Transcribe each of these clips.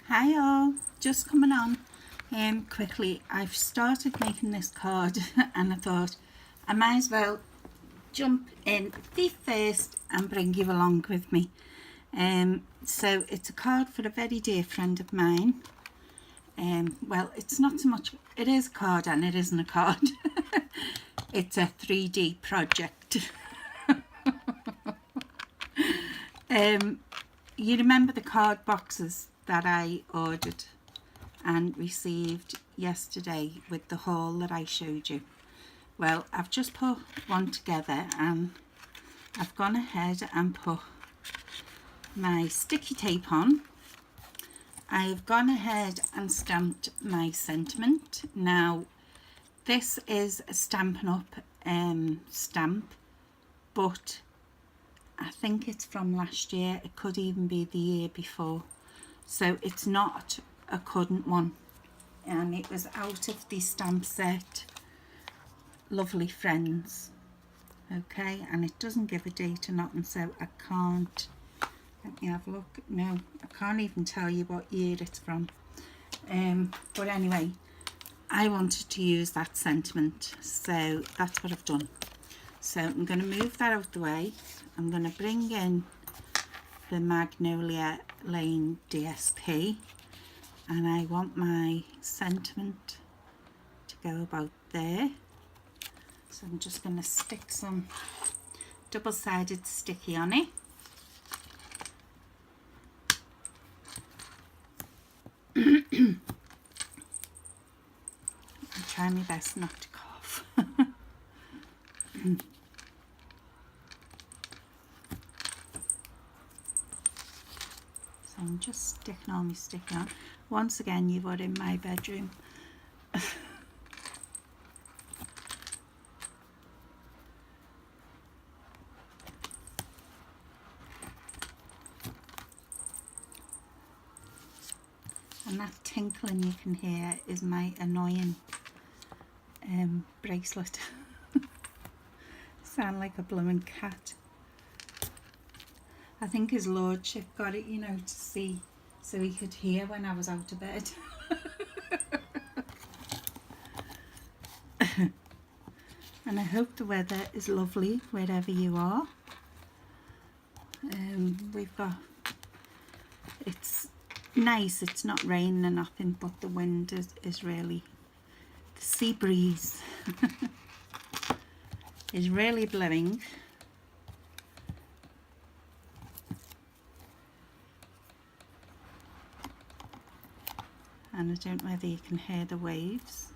Hi all, just coming on quickly. I've started making this card and I thought I might as well jump in feet first and bring you along with me. So it's a card for a very dear friend of mine. Well, it's not so much, it is a card and it isn't a card. It's a 3D project. You remember the card boxes that I ordered and received yesterday with the haul that I showed you? Well, I've just put one together and I've gone ahead and put my sticky tape on. I've gone ahead and stamped my sentiment. Now this is a Stampin' Up stamp, but I think it's from last year. It could even be the year before, so it's not a current one, and it was out of the stamp set Lovely Friends. Okay, and it doesn't give a date or nothing, so I can't, let me have a look. No, I can't even tell you what year it's from. But anyway, I wanted to use that sentiment, so that's what I've done. So I'm going to move that out the way. I'm going to bring in the Magnolia Lane DSP, and I want my sentiment to go about there. So I'm just going to stick some double-sided sticky on it. I'm trying my best not to cough. So I'm just sticking all my sticky on. Once again, you are in my bedroom. And that tinkling you can hear is my annoying bracelet. Sound like a blooming cat. I think his lordship got it, you know, to see, so he could hear when I was out of bed. And I hope the weather is lovely wherever you are. We've got, it's nice, it's not raining or nothing, but the wind is really, the sea breeze is really blowing. And I don't know whether you can hear the waves.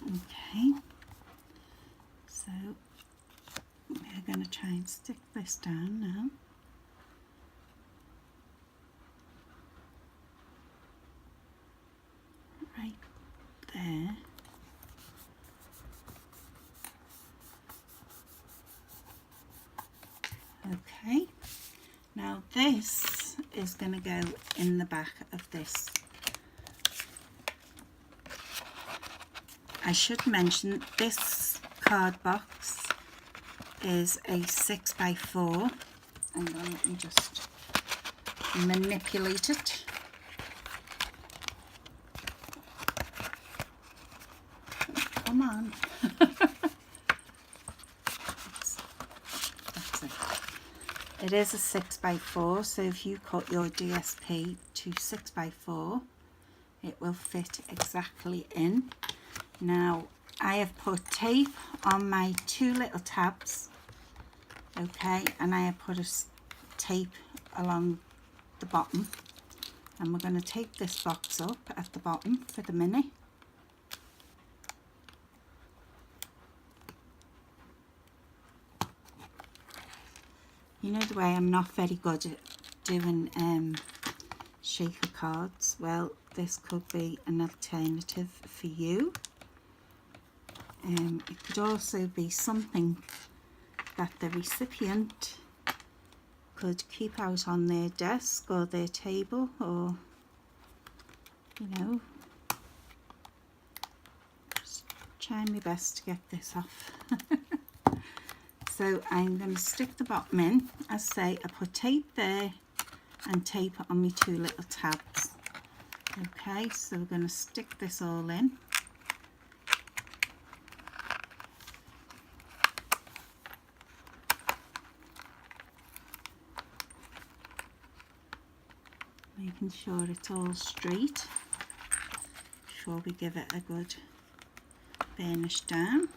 Okay, so we're going to try and stick this down now. Right there. Okay, now this is going to go in the back of this. I should mention this card box is a 6x4. And then let me just manipulate it. Come on. That's it. It is a 6x4, so if you cut your DSP to 6x4, it will fit exactly in. Now, I have put tape on my two little tabs, okay, and I have put a tape along the bottom, and we're going to tape this box up at the bottom for the minute. You know the way I'm not very good at doing shaker cards? Well, this could be an alternative for you. It could also be something that the recipient could keep out on their desk or their table, or you know, just trying my best to get this off. So I'm going to stick the bottom in. As I say, I put tape there and tape it on my two little tabs. Okay, so we're going to stick this all in. Making sure it's all straight before we give it a good burnish down.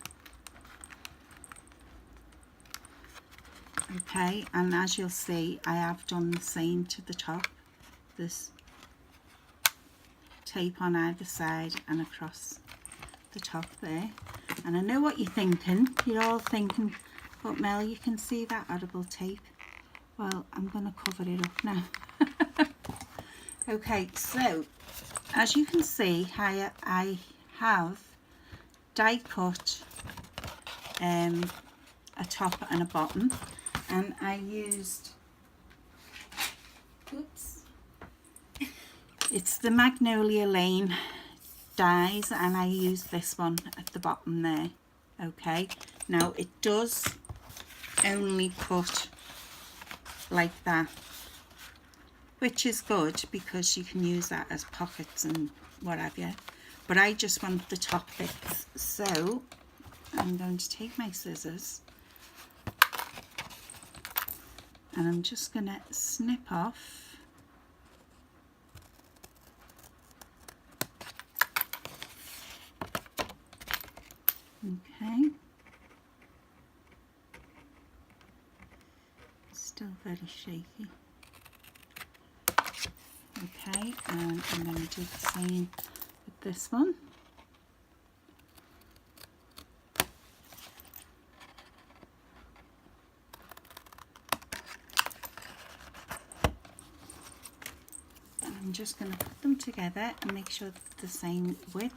Okay, and as you'll see, I have done the same to the top. There's tape on either side and across the top there. And I know what you're thinking. You're all thinking, but Mel, you can see that horrible tape. Well, I'm going to cover it up now. Okay, so as you can see, I have die cut a top and a bottom, and I used, oops, it's the Magnolia Lane dies, and I used this one at the bottom there. Okay, now it does only cut like that, which is good because you can use that as pockets and what have you, but I just want the top bits. So I'm going to take my scissors and I'm just going to snip off okay, still very shaky. Okay, and I'm going to do the same with this one. And I'm just going to put them together and make sure they're the same width,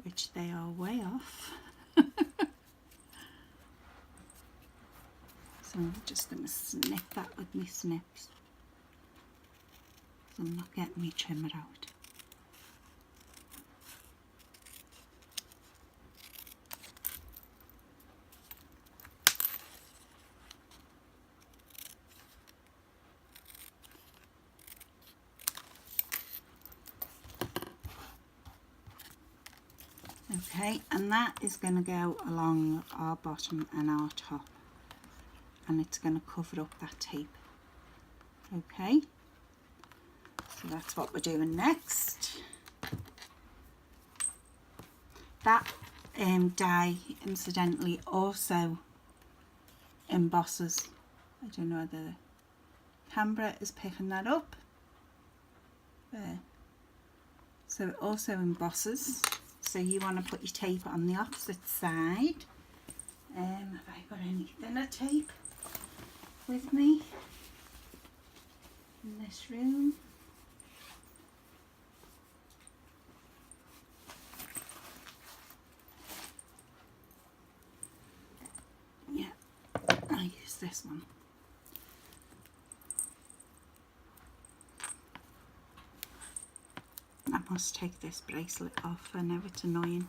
which they are way off. So I'm just going to snip that with my snips, so I'm not getting my trimmer out. Okay, and that is going to go along our bottom and our top, and it's going to cover up that tape. Okay, so that's what we're doing next. That die incidentally also embosses. I don't know whether the camera is picking that up there. So it also embosses, so you want to put your tape on the opposite side. Have I got any thinner tape with me in this room? Yeah, I use this one. I must take this bracelet off, I know it's annoying.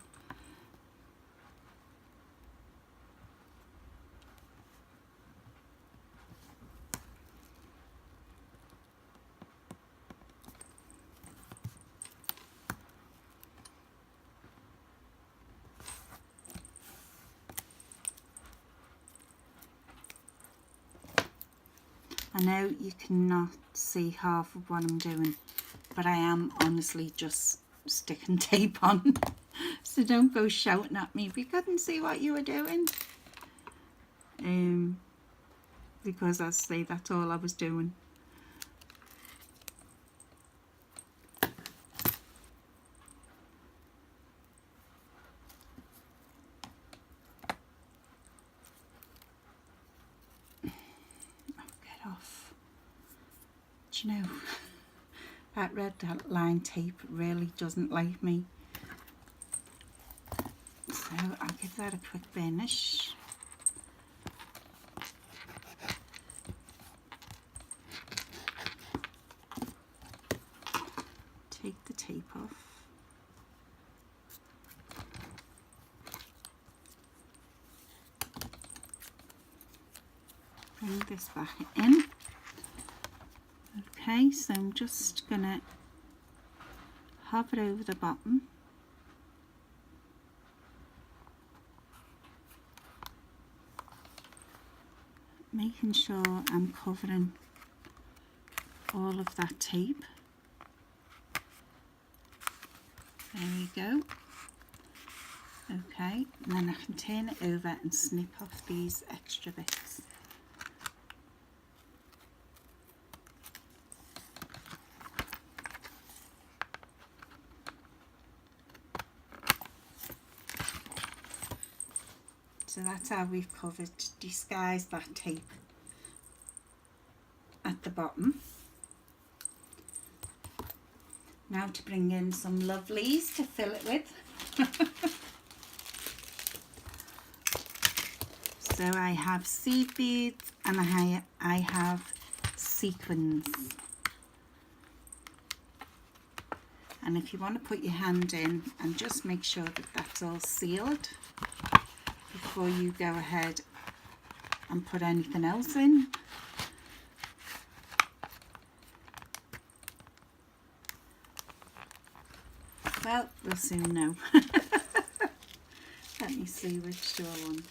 I know you cannot see half of what I'm doing, but I am honestly just sticking tape on. So don't go shouting at me if you couldn't see what you were doing. Because as I say, that's all I was doing. Off. Do you know, that red line tape really doesn't like me, so I'll give that a quick burnish. off. Bring this back in. Okay, so I'm just gonna hover over the bottom. Making sure I'm covering all of that tape. There we go. Okay, and then I can turn it over and snip off these extra bits. So that's how we've disguised that tape at the bottom. Now to bring in some lovelies to fill it with. So I have seed beads and I have sequins. And if you want to put your hand in and just make sure that that's all sealed before you go ahead and put anything else in. Well, we'll soon know. Let me see, which do I want?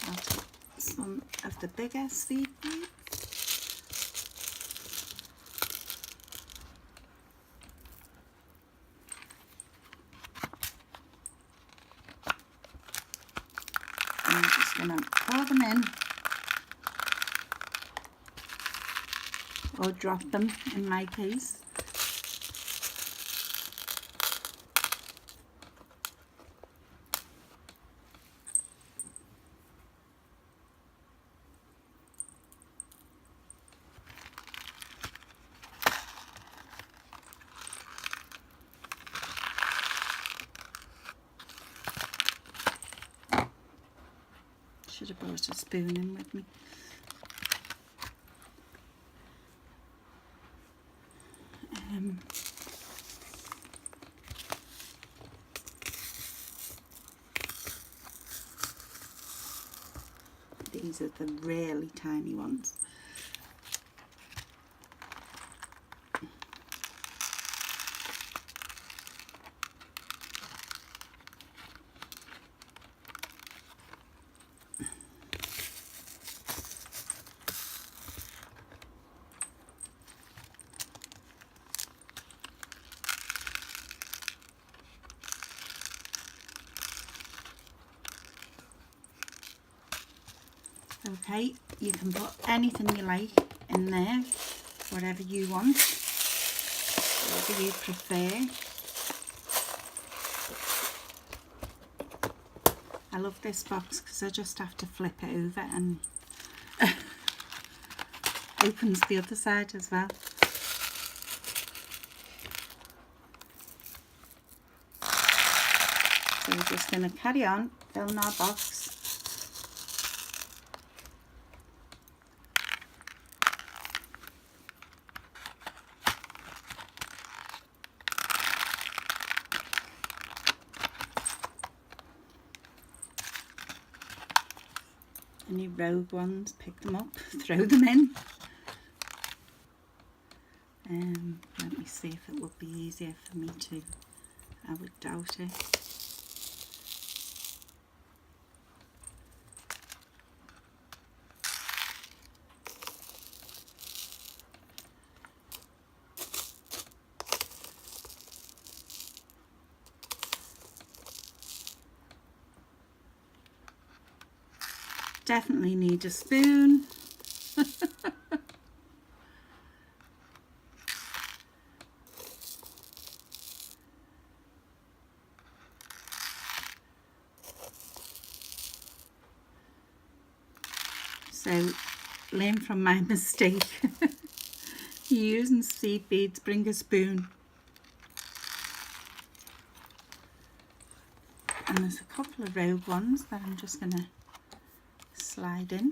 I'll take some of the bigger seed beads. I'm just going to pour them in, or drop them in my case. Should have brought a spoon in with me. These are the really tiny ones. Okay, you can put anything you like in there, whatever you want, whatever you prefer. I love this box because I just have to flip it over and opens the other side as well. So we're just going to carry on filling our box. Any rogue ones, pick them up, throw them in. Let me see if it would be easier for me to, I would doubt it. Definitely need a spoon. So learn from my mistake. You're using seed beads, bring a spoon. And there's a couple of rogue ones that I'm just going to slide in.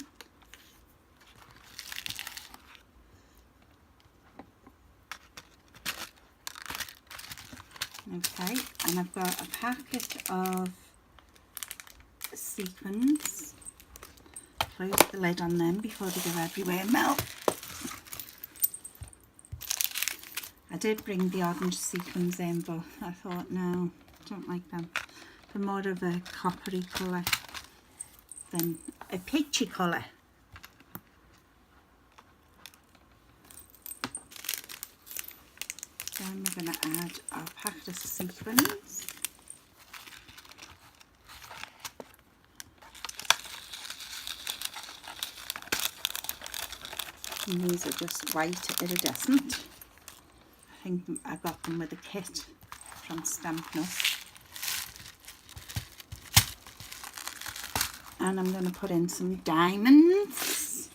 Okay, and I've got a packet of sequins. Close the lid on them before they go everywhere and melt. I did bring the orange sequins in, but I thought no, don't like them. They're more of a coppery colour than a peachy colour. Then we're going to add our packet of sequins. And these are just white iridescent. I think I got them with a kit from Stampin. And I'm going to put in some diamonds.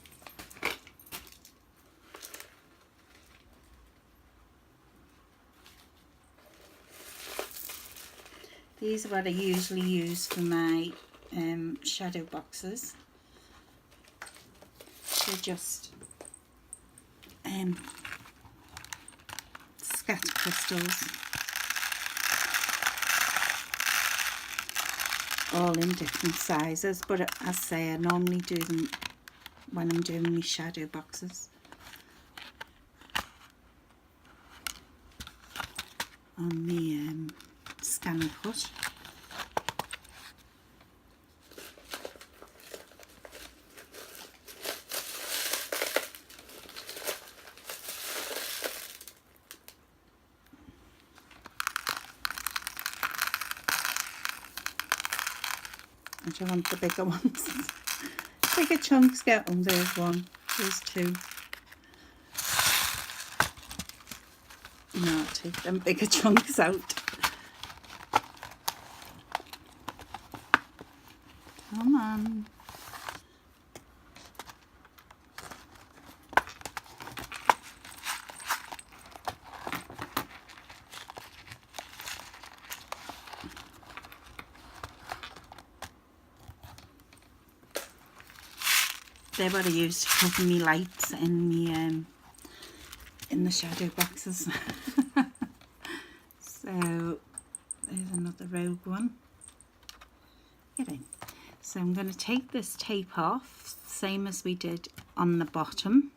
These are what I usually use for my shadow boxes. They're just scatter crystals, all in different sizes, but as I say, I normally do them when I'm doing my shadow boxes. On the scan and cut. I do want the bigger ones. Bigger chunks get them. There's one. There's two. No, I'll take them bigger chunks out. Come on. They're what I use to cover me lights in the shadow boxes. So there's another rogue one. Get in. So I'm going to take this tape off, same as we did on the bottom.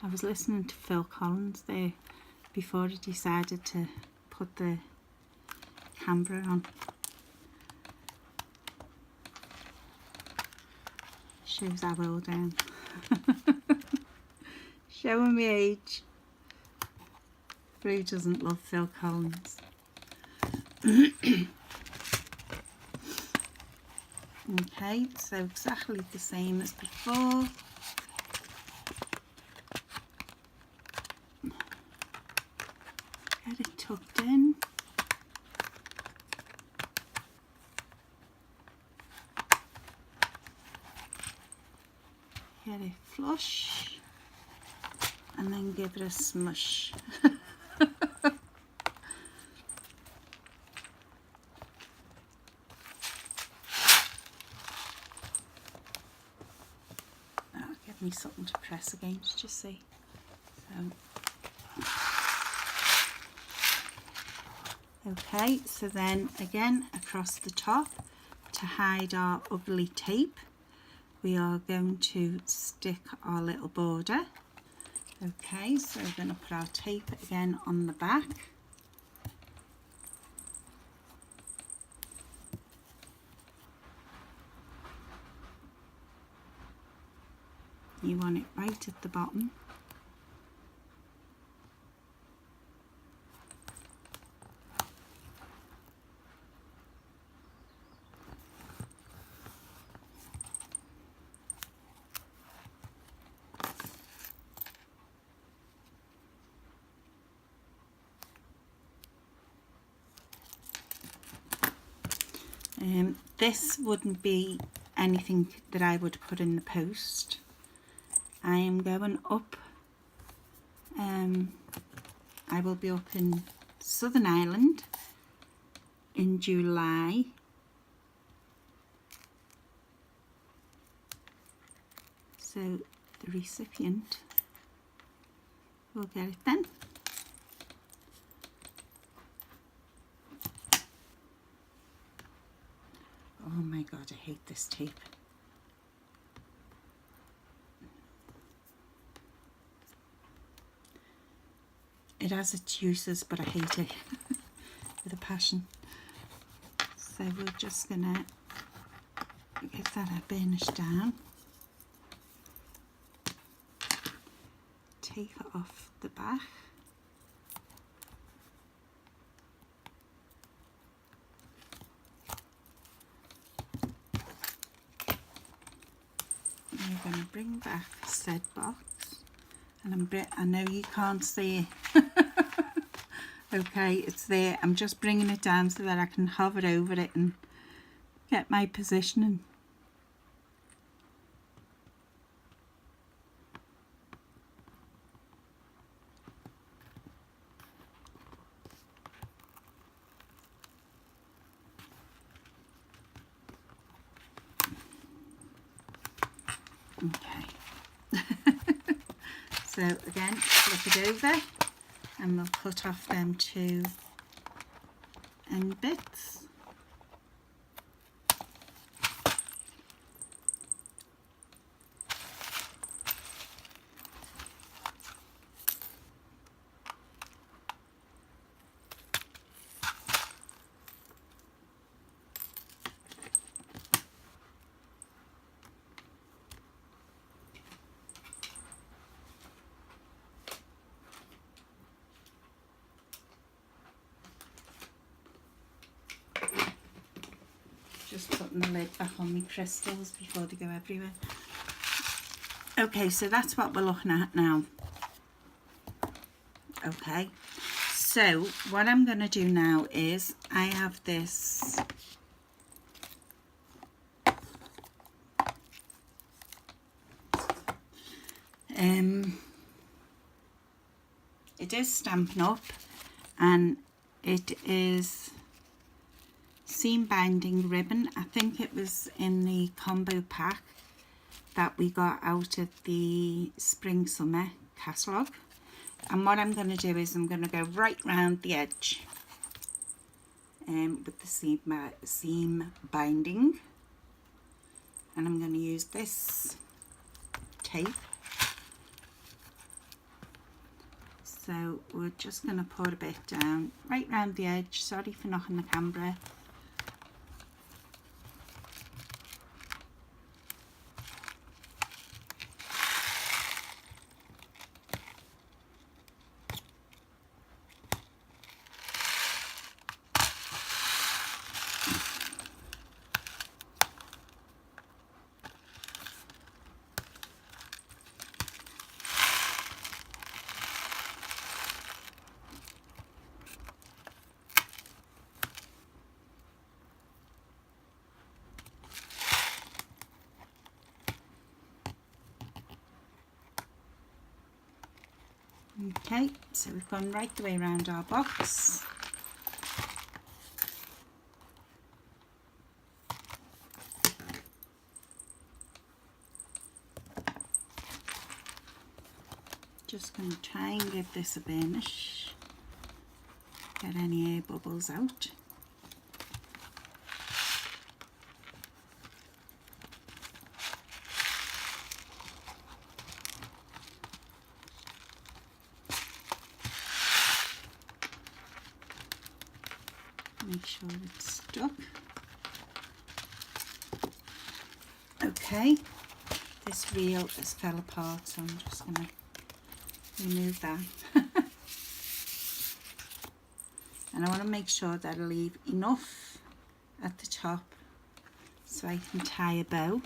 I was listening to Phil Collins there before I decided to put the camera on. Shows how old I am. Showing my age. But who doesn't love Phil Collins? Okay, so exactly the same as before. Get it tucked in. Get it flush. And then give it a smush. That'll give me something to press against, you see. Okay, so then again across the top, to hide our ugly tape, we are going to stick our little border. Okay, so we're going to put our tape again on the back. You want it right at the bottom. This wouldn't be anything that I would put in the post. I am going up, I will be up in Southern Ireland in July. So the recipient will get it then. Oh my god, I hate this tape. It has its uses, but I hate it with a passion. So we're just gonna give that a burnish down. Take it off the back. I'm going to bring back said box, and I know you can't see it. Okay, it's there. I'm just bringing it down so that I can hover over it and get my positioning. Okay. So again, flip it over and we'll cut off them two end bits. Just putting the lid back on my crystals before they go everywhere. Okay, so that's what we're looking at now. Okay, so what I'm going to do now is I have this it is Stampin' Up, and it is seam binding ribbon. I think it was in the combo pack that we got out of the spring summer catalogue. And what I'm going to do is I'm going to go right round the edge with the seam binding, and I'm going to use this tape. So we're just going to put a bit down right round the edge. Sorry for knocking the camera. Okay, so we've gone right the way around our box. Just going to try and give this a burnish, get any air bubbles out. Make sure it's stuck. Okay, this reel has fell apart, so I'm just going to remove that. And I want to make sure that I leave enough at the top so I can tie a bow.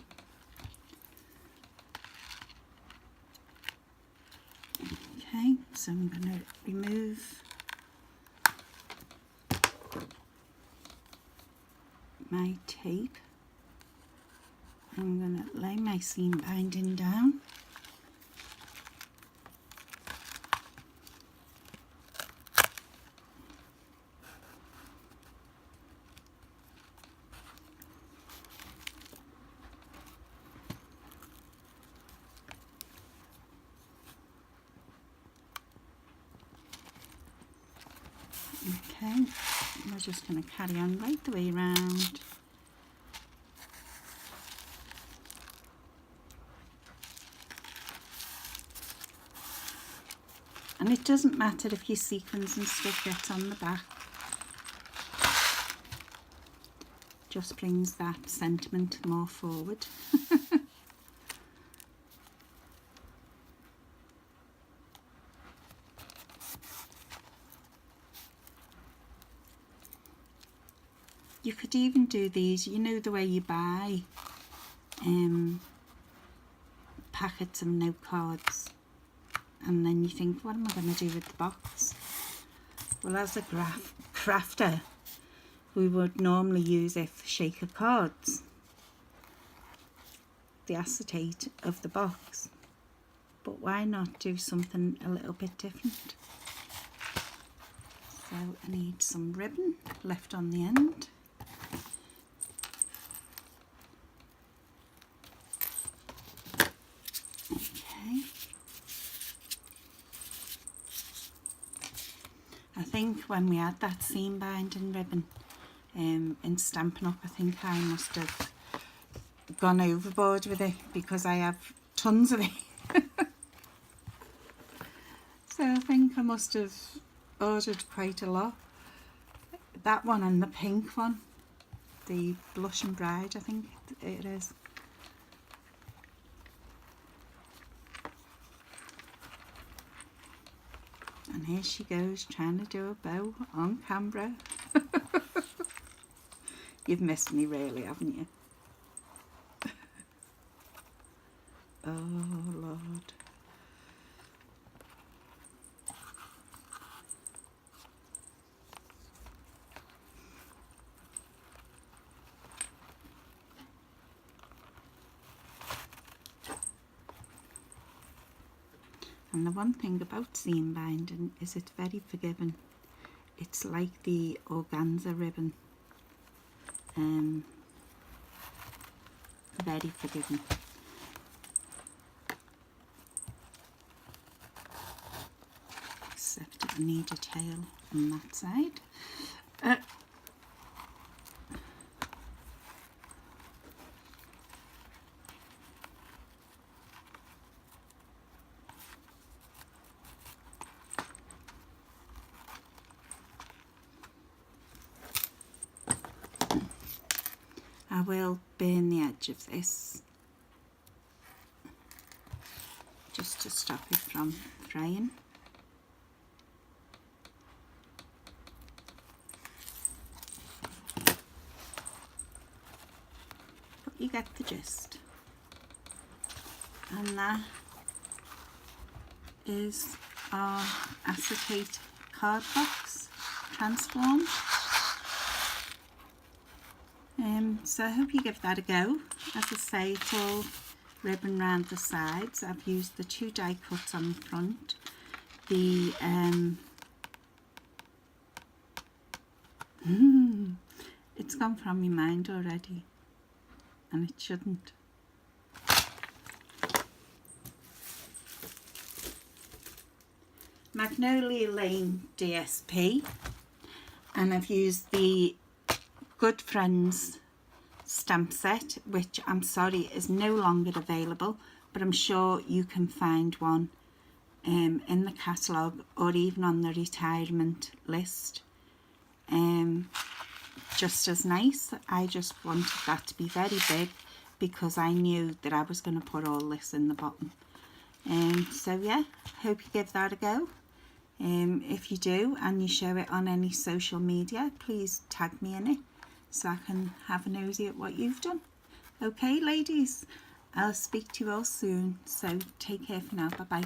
Okay, so I'm going to remove my tape. I'm going to lay my seam binding down. Okay, we're just going to carry on right the way around. And it doesn't matter if your sequins and stuff gets on the back. Just brings that sentiment more forward. You could even do these, you know, the way you buy packets of note cards, and then you think, what am I going to do with the box? Well, as a crafter, we would normally use it for shaker cards, the acetate of the box, but why not do something a little bit different? So I need some ribbon left on the end. Okay. I think when we had that seam binding ribbon in Stampin' Up, I think I must have gone overboard with it because I have tons of it. So I think I must have ordered quite a lot. That one and the pink one, the Blush and Bride, I think it is. And here she goes trying to do a bow on camera. You've missed me really, haven't you? Oh Lord. And the one thing about seam binding is it's very forgiving. It's like the organza ribbon. Very forgiving. Except I need a tail on that side. I will burn the edge of this just to stop it from frying. But you get the gist. And that is our acetate card box transformed. So I hope you give that a go. As I say, it's all ribbon round the sides. I've used the 2 die cuts on the front. The it's gone from my mind already, and it shouldn't. Magnolia Lane DSP, and I've used the Good Friends stamp set, which I'm sorry is no longer available, but I'm sure you can find one in the catalogue or even on the retirement list. Just as nice. I just wanted that to be very big because I knew that I was going to put all this in the bottom. So yeah, hope you give that a go. If you do and you show it on any social media, please tag me in it so I can have a nosy at what you've done. Okay ladies, I'll speak to you all soon, so take care for now. Bye bye.